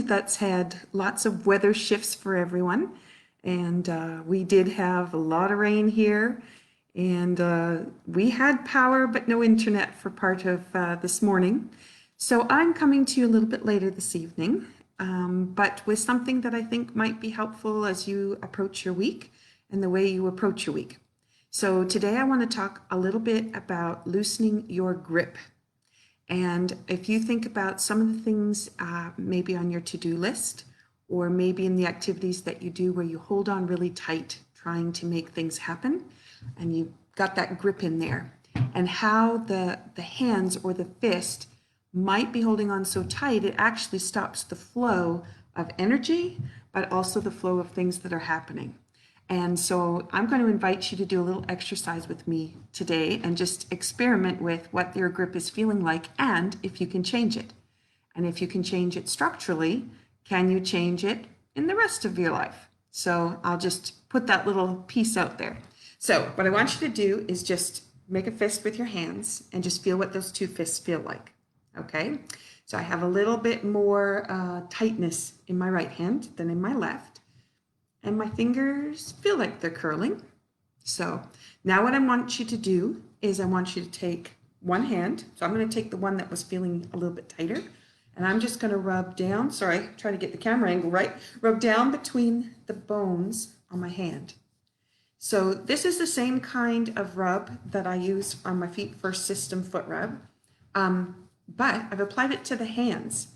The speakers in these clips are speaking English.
that's had lots of weather shifts for everyone. And we did have a lot of rain here. And we had power, but no internet for part of this morning. So I'm coming to you a little bit later this evening, but with something that I think might be helpful as you approach your week and the way you approach your week. So today I want to talk a little bit about loosening your grip. And if you think about some of the things maybe on your to-do list, or maybe in the activities that you do where you hold on really tight, trying to make things happen, and you've got that grip in there, and how the hands or the fist might be holding on so tight, it actually stops the flow of energy, but also the flow of things that are happening. And so I'm going to invite you to do a little exercise with me today and just experiment with what your grip is feeling like and if you can change it. And if you can change it structurally, can you change it in the rest of your life? So I'll just put that little piece out there. So what I want you to do is just make a fist with your hands and just feel what those two fists feel like. Okay? So I have a little bit more tightness in my right hand than in my left. And my fingers feel like they're curling. So now what I want you to do is I want you to take one hand. So I'm going to take the one that was feeling a little bit tighter. And I'm just going to rub down, sorry, try to get the camera angle right, rub down between the bones on my hand. So this is the same kind of rub that I use on my Feet First System foot rub. But I've applied it to the hands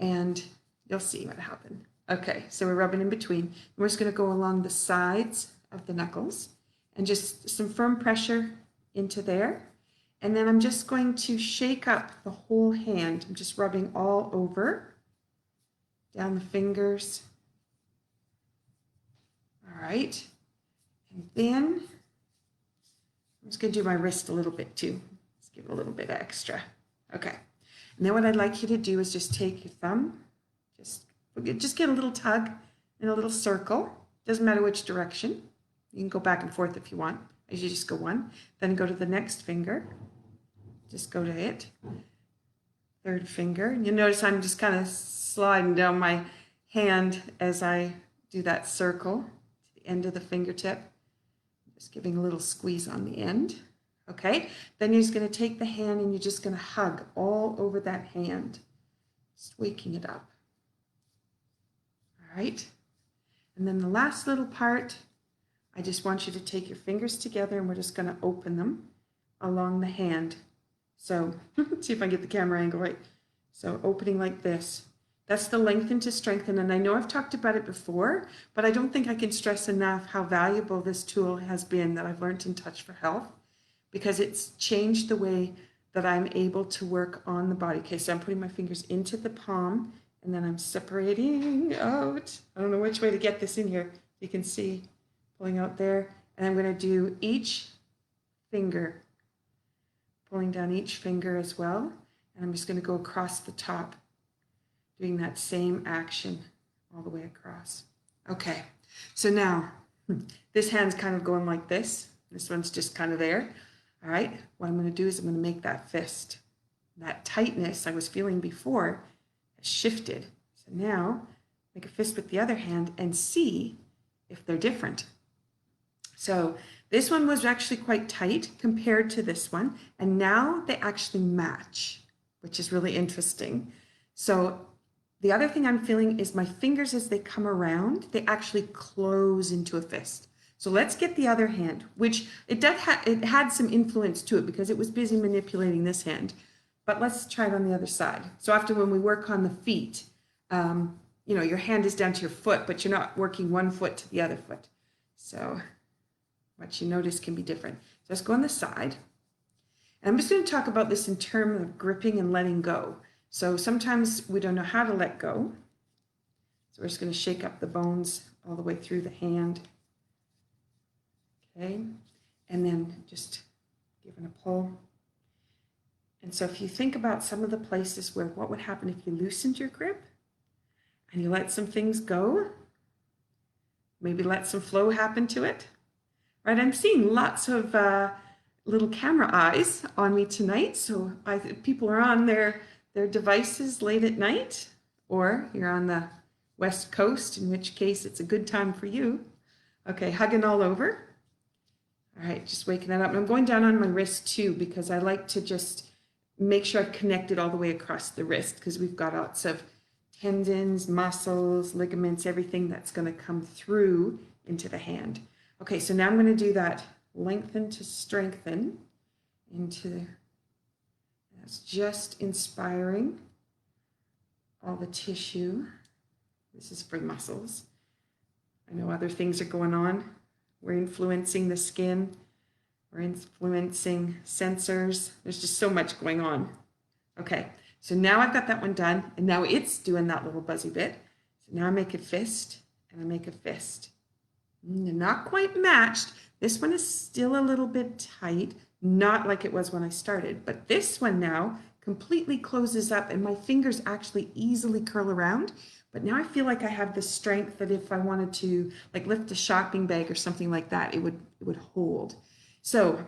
and you'll see what happened. Okay, so we're rubbing in between. We're just going to go along the sides of the knuckles and just some firm pressure into there. And then I'm just going to shake up the whole hand. I'm just rubbing all over, down the fingers. All right. And then I'm just going to do my wrist a little bit too. Let's give it a little bit extra. Okay. And then what I'd like you to do is just take your thumb, just get a little tug in a little circle. Doesn't matter which direction. You can go back and forth if you want. I usually just go one, then go to the next finger. Just go to it. Third finger. And you'll notice I'm just kind of sliding down my hand as I do that circle to the end of the fingertip. Just giving a little squeeze on the end. Okay. Then you're just going to take the hand and you're just going to hug all over that hand. Just waking it up. All right. And then the last little part, I just want you to take your fingers together and we're just going to open them along the hand. So see if I can get the camera angle right. So opening like this. That's the lengthen to strengthen. And I know I've talked about it before, but I don't think I can stress enough how valuable this tool has been that I've learned in Touch for Health, because it's changed the way that I'm able to work on the body. Okay, so I'm putting my fingers into the palm and then I'm separating out. I don't know which way to get this in here. You can see pulling out there. And I'm going to do each finger, pulling down each finger as well. And I'm just going to go across the top, doing that same action all the way across. Okay, so now this hand's kind of going like this. This one's just kind of there. All right, what I'm going to do is I'm going to make that fist. That tightness I was feeling before has shifted. So now make a fist with the other hand and see if they're different. So this one was actually quite tight compared to this one, and now they actually match, which is really interesting. So the other thing I'm feeling is my fingers, as they come around, they actually close into a fist. So let's get the other hand, which it had some influence to it because it was busy manipulating this hand. But let's try it on the other side. So after when we work on the feet, you know, your hand is down to your foot, but you're not working one foot to the other foot. So what you notice can be different. So let's go on the side. And I'm just going to talk about this in terms of gripping and letting go. So sometimes we don't know how to let go. So we're just going to shake up the bones all the way through the hand. Okay. And then just giving a pull. And so if you think about some of the places where what would happen if you loosened your grip and you let some things go, maybe let some flow happen to it, right? I'm seeing lots of little camera eyes on me tonight. So people are on their devices late at night. or you're on the West Coast, in which case it's a good time for you. Okay, hugging all over. All right, just waking that up. And I'm going down on my wrist too, because I like to just make sure I've connected all the way across the wrist, because we've got lots of tendons, muscles, ligaments, everything that's going to come through into the hand. Okay, so now I'm going to do that lengthen to strengthen into, that's just inspiring all the tissue. This is for the muscles. I know other things are going on. We're influencing the skin. We're influencing sensors. There's just so much going on. Okay, so now I've got that one done, and now it's doing that little buzzy bit. So now I make a fist, and I make a fist. They're not quite matched. This one is still a little bit tight, not like it was when I started, but this one now completely closes up, and my fingers actually easily curl around. But now I feel like I have the strength that if I wanted to like lift a shopping bag or something like that, it would hold. So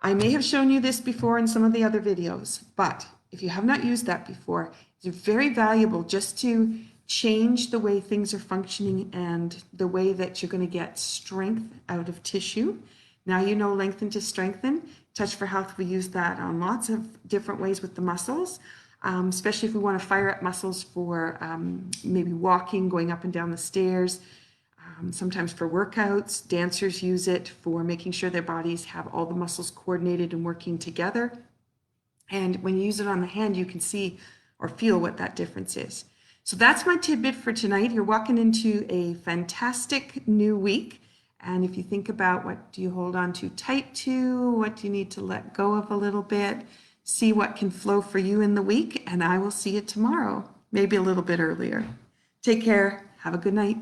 I may have shown you this before in some of the other videos, but if you have not used that before, it's very valuable just to change the way things are functioning and the way that you're going to get strength out of tissue. Now you know lengthen to strengthen. Touch for Health, we use that on lots of different ways with the muscles. Especially if we want to fire up muscles for maybe walking, going up and down the stairs, sometimes for workouts. Dancers use it for making sure their bodies have all the muscles coordinated and working together. And when you use it on the hand, you can see or feel what that difference is. So that's my tidbit for tonight. You're walking into a fantastic new week. And if you think about what do you hold on to tight to, what do you need to let go of a little bit, see what can flow for you in the week, and I will see you tomorrow, maybe a little bit earlier. Take care. Have a good night.